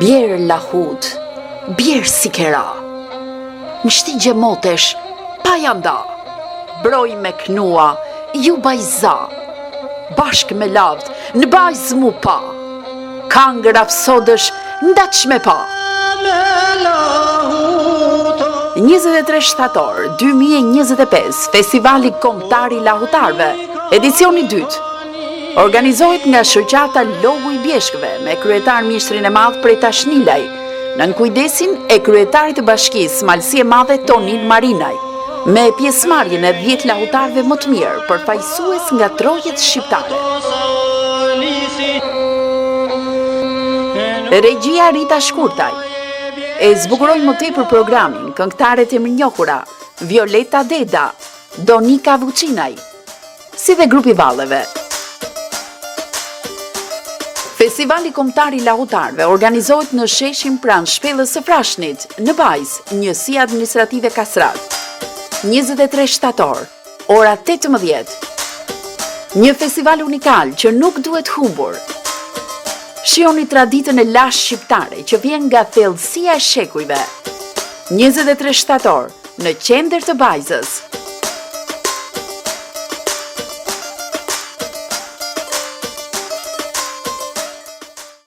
Bjerë lahut, bjerë si kera, në shti gjemotesh, pa janda, broj me knua, ju bajza, bashk me lavd, në bajz mu pa, kangër afsodësh, ndaq me pa. 23 shtator 2025, Festivali Kombëtar i Lahutarëve, edicioni 2. Organizohet nga shoqata Logu i Bjeshkëve me kryetar Mishtrin e Madh prej Tashnilaj, në kujdesin e kryetarit të bashkisë Malësie Madhe Tonil Marinaj, me pjesëmarrjen e 10 lahutarëve më të mirë përfaqësues nga trojet shqiptare. Regjia Rita Shkurtaj e zbukuroi më tepër programin këngëtarët e mirënjohura Violeta Deda, Donika Vucinaj, si dhe grupi valleve. Festivali Kombëtar i Lahutarëve organizohet në sheshin pranë Shpellës së Frashnit, në Bajz, njësia administrative Kastrat. 23 shtator, ora 18. Një festival unikal që nuk duhet humbur. Shihoni traditën e lashtë shqiptare që vjen nga thellësia e shekujve. 23 shtator, në qendër të Bajzës.